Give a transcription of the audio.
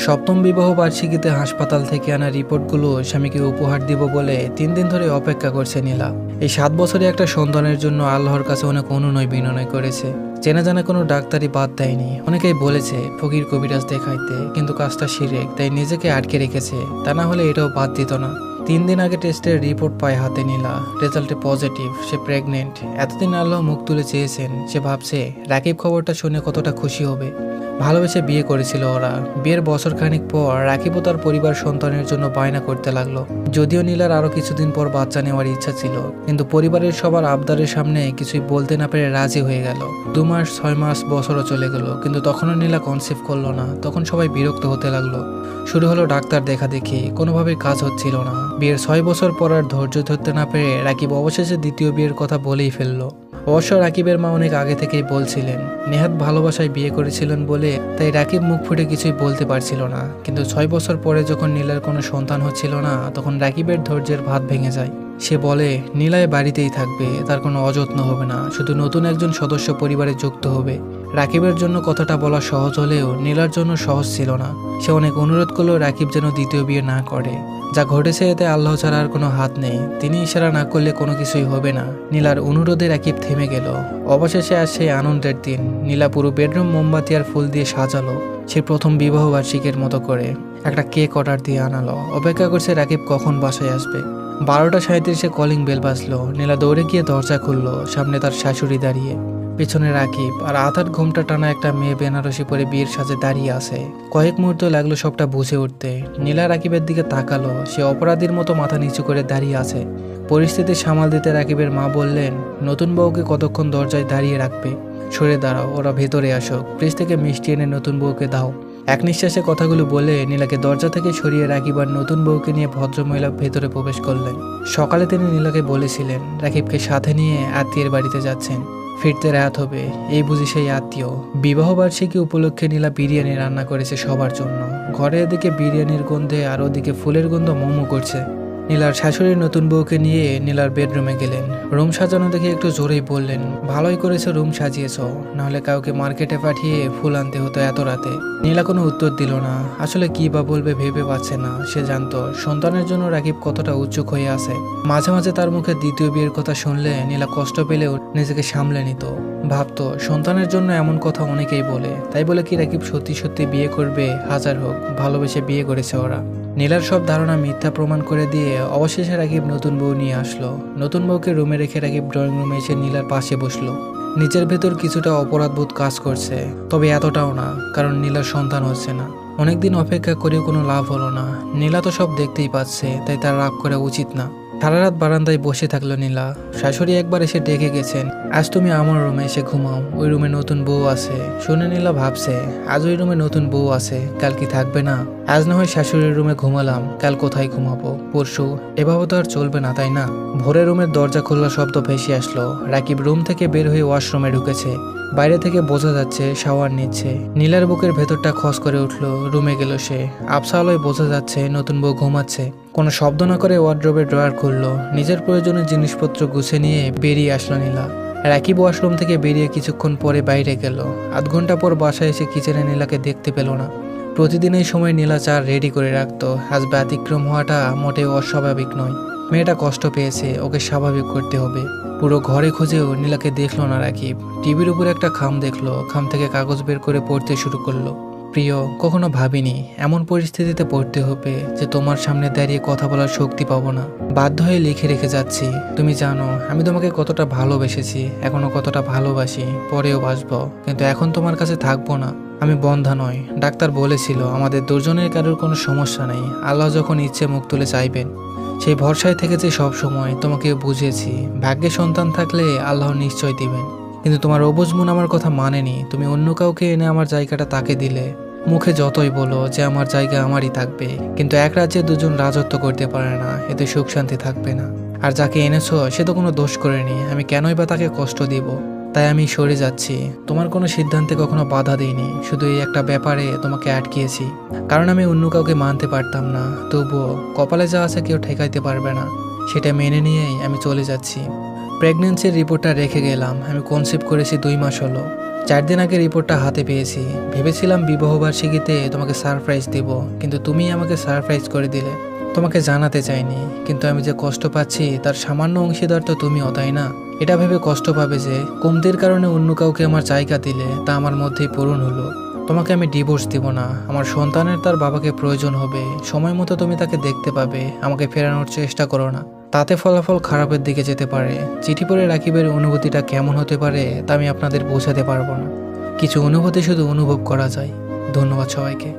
সপ্তম বিবাহ বার্ষিকীতে হাসপাতাল থেকে আনা রিপোর্টগুলো স্বামীকে উপহার দিব বলে 3 দিন ধরে অপেক্ষা করছে নীলা। এই 7 বছরে একটা সন্তানের জন্য আল্লাহর কাছে অনেক অনুনয় বিনয় করেছে। চেনা জানা কোনো ডাক্তারই বাদ দেয়নি। অনেকেই বলেছে ফকির কবিরাজ দেখাইতে, কিন্তু কাজটা শিরক, তাই নিজেকে আটকে রেখেছে। তা না হলে এটাও বাদ দিত না। 3 দিন আগে টেস্টের রিপোর্ট পায় হাতে নীলা। রেজাল্টে পজিটিভ, সে প্রেগনেন্ট। এতদিন আল্লাহ মুখ তুলে চেয়েছেন। সে ভাবছে রাকিব খবরটা শুনে কতটা খুশি হবে। ভালোবেসে বিয়ে করেছিল ওরা। বিয়ের বছর খানিক পর রাকিবও তার পরিবার সন্তানের জন্য বায়না করতে লাগলো। যদিও নীলার আরো কিছুদিন পর বাচ্চা নেওয়ার ইচ্ছা ছিল, কিন্তু পরিবারের সবার আবদারের সামনে কিছুই বলতে না পেরে রাজি হয়ে গেল। 2 মাস, 6 মাস, বছরও চলে গেল, কিন্তু তখনও নীলা কনসিভ করলো না। তখন সবাই বিরক্ত হতে লাগলো। শুরু হলো ডাক্তার দেখা দেখি, কোনোভাবেই কাজ হচ্ছিল না। বিয়ের 6 বছর পর আর ধৈর্য ধরতে না পেরে রাকিব অবশেষে দ্বিতীয় বিয়ের কথা বলেই ফেললো। অবশ্য রাকিবের মা অনেক আগে থেকেই বলছিলেন নেহাত ভালোবাসায় বিয়ে করেছিলেন বলে, তাই রাকিব মুখ ফুটে কিছুই বলতে পারছিল না। কিন্তু 6 বছর পরে যখন নীলার কোনো সন্তান হচ্ছিল না, তখন রাকিবের ধৈর্যের ভাত ভেঙে যায়। সে বলে নীলায় বাড়িতেই থাকবে, তার কোনো অযত্ন হবে না, শুধু নতুন একজন সদস্য পরিবারে যুক্ত হবে। রাকিবের জন্য কথাটা বলা সহজ হলেও নীলার জন্য সহজ ছিল না। সে অনেক অনুরোধ করলো রাকিব যেন দ্বিতীয় বিয়ে না করে। যা ঘটেছে এতে আল্লাহ ছাড়া আর কোনো হাত নেই। তিনি ইশারা না করলে কোনো কিছুই হবে না। নীলার অনুরোধে রাকিব থেমে গেল। অবশেষে আজ সেই আনন্দের দিন। নীলা পুরো বেডরুম মোমবাতি আর ফুল দিয়ে সাজালো। সে প্রথম বিবাহ বার্ষিকীর মতো করে একটা কেক অর্ডার দিয়ে আনালো। অপেক্ষা করছে রাকিব কখন বাসায় আসবে। 12:37-এ কলিং বেল বাজলো। নীলা দৌড়ে গিয়ে দরজা খুললো। সামনে তার শাশুড়ি দাঁড়িয়ে, পেছনে রাকিব, আর 8 ঘোমটা টানা একটা মেয়ে বেনারসি পরে বিয়ের সাজে দাঁড়িয়ে আছে। কয়েক মুহূর্ত লাগলো সবটা বুঝে উঠতে। নীলা রাকিবের দিকে তাকালো। সে অপরাধীর মতো মাথা নিচু করে দাঁড়িয়ে আছে। পরিস্থিতি সামাল দিতে রাকিবের মা বললেন, নতুন বউকে কতক্ষণ দরজায় দাঁড়িয়ে রাখবে? সরে দাঁড়াও, ওরা ভেতরে আসুক। ফ্রিজ থেকে মিষ্টি এনে নতুন বউকে দাও। এক নিঃশ্বাসে কথাগুলো বলে নীলাকে দরজা থেকে সরিয়ে রাকিব আর নতুন বউকে নিয়ে ভদ্রমহিলা ভেতরে প্রবেশ করলেন। সকালে তিনি নীলাকে বলেছিলেন রাকিবকে সাথে নিয়ে আত্মীয়ের বাড়িতে যাচ্ছেন। ফিরতে রাত হবে, এই বুঝি সেই আত্মীয়। বিবাহ বার্ষিকী উপলক্ষে নীলা বিরিয়ানি রান্না করেছে সবার জন্য। ঘরে এদিকে বিরিয়ানির গন্ধে আর ওদিকে ফুলের গন্ধ মোমো করছে। নীলার শাশুড়ির নতুন বউকে নিয়ে নীলার বেডরুমে গেলেন। রুম সাজানো দেখে একটু জোরেই বললেন, ভালোই করেছো রুম সাজিয়েছ, নাহলে কাউকে মার্কেটে পাঠিয়ে ফুল আনতে হতো এত রাতে। নীলা কোনো উত্তর দিল না। আসলে কি বা বলবে ভেবে পাচ্ছে না। সে জানতো সন্তানের জন্য রাকিব কতটা উৎসুক হয়ে আছে। মাঝে মাঝে তার মুখে দ্বিতীয় বিয়ের কথা শুনলে নীলা কষ্ট পেলেও নিজেকে সামলে নিত। ভাবতো সন্তানের জন্য এমন কথা অনেকেই বলে, তাই বলে কি রাকিব সত্যি সত্যি বিয়ে করবে? হাজার হোক, ভালোবেসে বিয়ে করেছে ওরা। নীলার সব ধারণা মিথ্যা প্রমাণ করে দিয়ে অবশেষে রাকিব নতুন বউ নিয়ে আসলো। নতুন বউকে রুমে রেখে রাকিব ড্রয়িং রুমে এসে নীলার পাশে বসলো। নিজের ভেতর কিছুটা অপরাধবোধ কাজ করছে, তবে এতটাও না, কারণ নীলার সন্তান হচ্ছে না। অনেকদিন অপেক্ষা করেও কোনো লাভ হলো না। নীলা তো সব দেখতেই পাচ্ছে, তাই তার রাগ করা উচিত না। সারা রাত বারান্দায় বসে থাকলো নীলা। শাশুড়ি একবার এসে ডেকে গেছেন, আজ তুমি আমার রুমে এসে ঘুমাও, ওই রুমে নতুন বউ আছে। শুনে নীলা ভাবছে, আজ ওই রুমে নতুন বউ আছে, কাল কি থাকবে না? আজ না হয় শাশুড়ির রুমে ঘুমালাম, কাল কোথায় ঘুমাবো? পরশু? এভাবে তো আর চলবে না, তাই না? ভোরে রুমের দরজা খোলার শব্দ ভেসে আসলো। রাকিব রুম থেকে বের হয়ে ওয়াশরুমে ঢুকেছে। বাইরে থেকে বোঝা যাচ্ছে শাওয়ার নিচ্ছে। নীলার বুকের ভেতরটা খস করে উঠলো। রুমে গেল সে। আবছা আলোয় বোঝা যাচ্ছে নতুন বউ ঘুমাচ্ছে। কোনো শব্দ না করে ওয়ার্ড্রোবের ড্রয়ার খুললো। নিজের প্রয়োজনীয় জিনিসপত্র গুছিয়ে নিয়ে বেরিয়ে আসলো নীলা। রাকিব ওয়াশরুম থেকে বেরিয়ে কিছুক্ষণ পরে বাইরে গেল। 8 ঘন্টা পর বাসায় এসে কিচেনে নীলাকে দেখতে পেল না। প্রতিদিন এই সময় নীলা চা রেডি করে রাখতো। আজ ব্যতিক্রম হওয়াটা মোটেও অস্বাভাবিক নয়। মেয়েটা কষ্ট পেয়েছে, ওকে স্বাভাবিক করতে হবে। পুরো ঘরে খুঁজেও নীলাকে দেখলো না রাকিব। টিভির উপর একটা খাম দেখলো। খাম থেকে কাগজ বের করে পড়তে শুরু করলো। প্রিয়, কখনো ভাবিনি এমন পরিস্থিতিতে পড়তে হবে যে তোমার সামনে দাঁড়িয়ে কথা বলার শক্তি পাবো না। বাধ্য হয়ে লিখে রেখে যাচ্ছি। তুমি জানো আমি তোমাকে কতটা ভালোবেসেছি, এখনো কতটা ভালোবাসি, পরেও বাসবো, কিন্তু এখন তোমার কাছে থাকবো না। আমি বন্ধা নয়। ডাক্তার বলেছিল আমাদের দুজনের কারোর কোনো সমস্যা নেই। আল্লাহ যখন ইচ্ছে মুখ তুলে চাইবেন, সেই ভরসায় থেকেছি সব সময়। তোমাকে বুঝিয়েছি ভাগ্যে সন্তান থাকলে আল্লাহ নিশ্চয় দিবেন, কিন্তু তোমার অবুঝ মন আমার কথা মানেনি। তুমি অন্য কাউকে এনে আমার জায়গাটা তাকে দিলে। মুখে যতই বলো যে আমার জায়গা আমারই থাকবে, কিন্তু এক রাজ্যে দুজন রাজত্ব করতে পারে না, এতে সুখ শান্তি থাকবে না। আর যাকে এনেছো সে তো কোনো দোষ করেনি, আমি কেনই বা তাকে কষ্ট দিব? তাই আমি সরে যাচ্ছি। তোমার কোনো সিদ্ধান্তে কখনো বাধা দিইনি, শুধু এই একটা ব্যাপারে তোমাকে আটকিয়েছি, কারণ আমি অন্য কাউকে মানতে পারতাম না। তবুও কপালে যা আছে কেউ ঠেকাইতে পারবে না, সেটা মেনে নিয়েই আমি চলে যাচ্ছি। প্রেগনেন্সির রিপোর্টটা রেখে গেলাম। আমি কনসিভ করেছি 2 মাস হলো। 4 দিন আগে রিপোর্টটা হাতে পেয়েছি। ভেবেছিলাম বিবাহবার্ষিকীতে তোমাকে সারপ্রাইজ দিব, কিন্তু তুমি আমাকে সারপ্রাইজ করে দিলে। তোমাকে জানাতে চাইনি, কিন্তু আমি যে কষ্ট পাচ্ছি তার সামান্য অংশীদার তো তুমিও, তাই না? এটা ভেবে কষ্ট পাবে যে কমতির কারণে অন্য কাউকে আমার জায়গা দিলে তা আমার মধ্যেই পূরণ হলো। তোমাকে আমি ডিভোর্স দিব না। আমার সন্তানের তার বাবাকে প্রয়োজন হবে, সময় মতো তুমি তাকে দেখতে পাবে। আমাকে ফেরানোর চেষ্টা করো না, তাতে ফলাফল খারাপের দিকে যেতে পারে। চিঠি পড়ে রাকিবের অনুভূতিটা কেমন হতে পারে তা আমি আপনাদের বোঝাতে পারবো না। কিছু অনুভূতি শুধু অনুভব করা যায়। ধন্যবাদ সবাইকে।